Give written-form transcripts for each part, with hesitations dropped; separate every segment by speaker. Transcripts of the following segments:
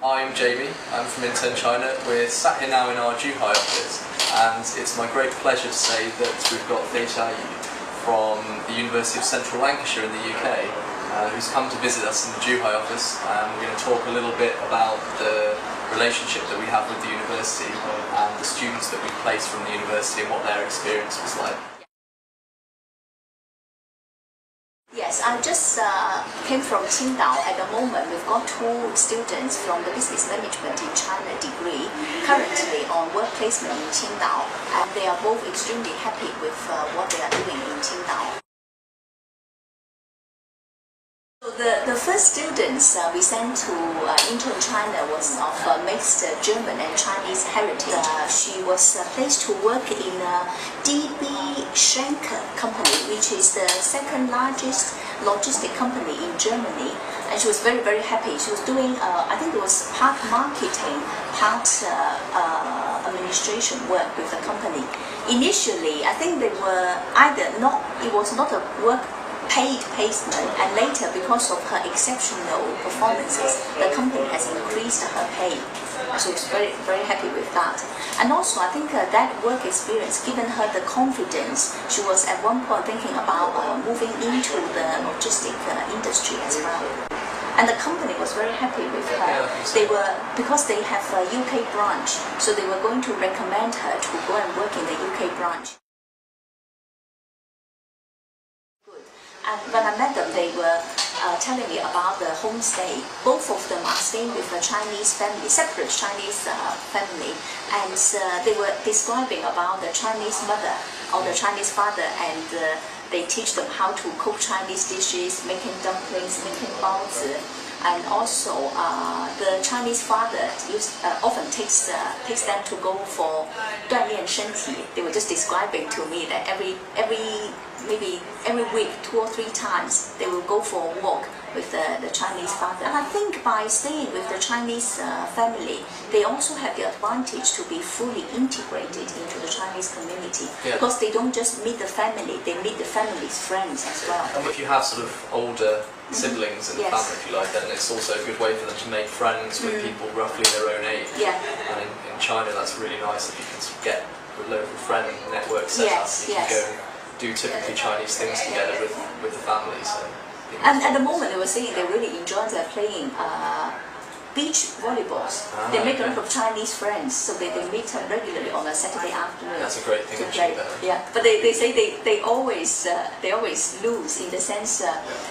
Speaker 1: I'm Jamie, I'm from InternChina. We're sat here now in our Zhuhai office, and it's my great pleasure to say that we've got Fei Xia Yu from the University of Central Lancashire in the UK, who's come to visit us in the Zhuhai office, and we're going to talk a little bit about the relationship that we have with the university and the students that we place from the university and what their experience was like.
Speaker 2: Yes, I just came from Qingdao. At the moment, we've got 2 students from the Business Management in China degree currently on work placement in Qingdao, and they are both extremely happy with what they are doing in Qingdao. So the first students we sent to InternChina was of mixed German and Chinese heritage. She was placed to work in DB Schenker company, which is the 2nd largest logistic company in Germany, and she was very, very happy. She was doing, I think it was part marketing, part administration work with the company. Initially, I think they were it was not a paid placement, and later, because of her exceptional performances, the company has increased her pay. So she's very, very happy with that. And also, I think that work experience given her the confidence. She was at one point thinking about moving into the logistic industry as well. And the company was very happy with her. They were, because they have a UK branch, so they were going to recommend her to go and work in the UK branch. And when I met them, they were telling me about the homestay. Both of them are staying with a Chinese family, separate Chinese family, and they were describing about the Chinese mother or the Chinese father, and they teach them how to cook Chinese dishes, making dumplings, making baozi. And also, the Chinese father often takes them to go for 锻炼身体. They were just describing to me that maybe every week, 2 or 3 times, they will go for a walk with the Chinese father. And I think by staying with the Chinese family, they also have the advantage to be fully integrated into the Chinese community, because they don't just meet the family, they meet the family's friends as well.
Speaker 1: And if you have sort of older siblings in the family, if you like, then it's also a good way for them to make friends with people roughly their own age. And in China, that's really nice if you can sort of get a local friend network set up, you can go and do typically Chinese things together with the family. So,
Speaker 2: and at the moment, they were saying they really enjoy playing beach volleyballs. They make a lot of Chinese friends, so they meet regularly on a Saturday afternoon.
Speaker 1: That's a great thing to play.
Speaker 2: But they say they always lose, in the sense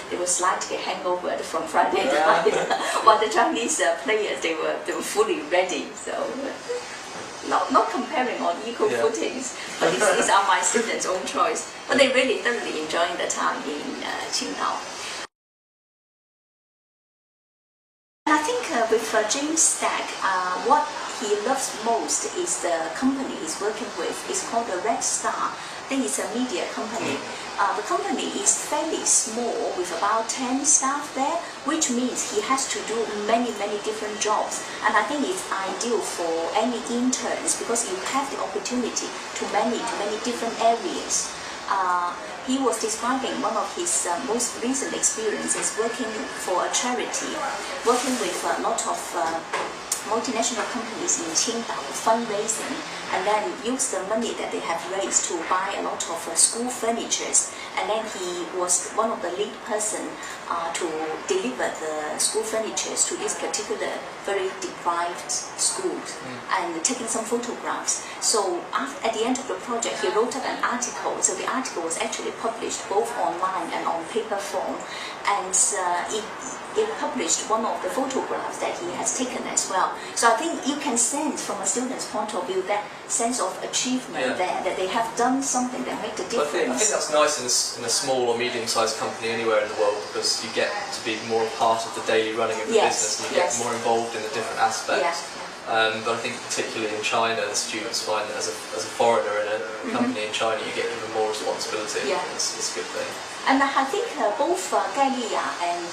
Speaker 2: they were slightly hangover from Friday night, while the Chinese players they were fully ready. So not comparing on equal footings, but these are my students' own choice. But they really thoroughly enjoying the time in Qingdao. I think with James Stack, what he loves most is the company he's working with. It's called the Red Star. I think it's a media company. The company is fairly small with about 10 staff there, which means he has to do many different jobs. And I think it's ideal for any interns because you have the opportunity to manage many different areas. He was describing one of his most recent experiences working for a charity, working with a lot of multinational companies in Qingdao, fundraising, and then use the money that they have raised to buy a lot of school furnitures. And then he was one of the lead person to deliver the school furnitures to these particular very deprived schools and taking some photographs. So at the end of the project, he wrote up an article. So the article was actually published both online and on paper form, and it published one of the photographs that he has taken as well. So I think you can sense from a student's point of view that sense of achievement there, that they have done something that made a difference.
Speaker 1: I think that's nice in a small or medium-sized company anywhere in the world, because you get to be more a part of the daily running of the business, and you get more involved in the different aspects. But I think particularly in China, the students find that as a foreigner in a company in China, you get even more responsibility. It's a good thing.
Speaker 2: And I think both Galia and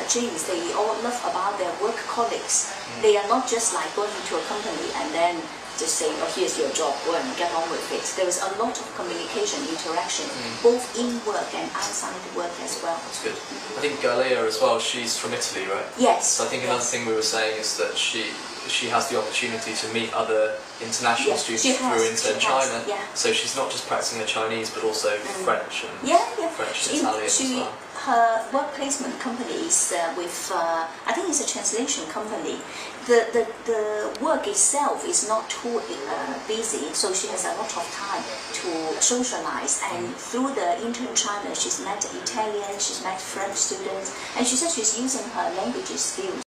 Speaker 2: James, they all love about their work colleagues. They are not just like going into a company and then just say, oh, here's your job, go and get on with it. There was a lot of communication, interaction, both in work and outside work as well.
Speaker 1: That's good. I think Galea as well, she's from Italy, right?
Speaker 2: Yes.
Speaker 1: So I think another thing we were saying is that she has the opportunity to meet other international students through InternChina.
Speaker 2: Yeah.
Speaker 1: So she's not just practicing her Chinese, but also French and French and Italian as well.
Speaker 2: Her work placement company is with, I think it's a translation company. The work itself is not too busy, so she has a lot of time to socialize. And through the InternChina, she's met Italian, she's met French students, and she said she's using her language skills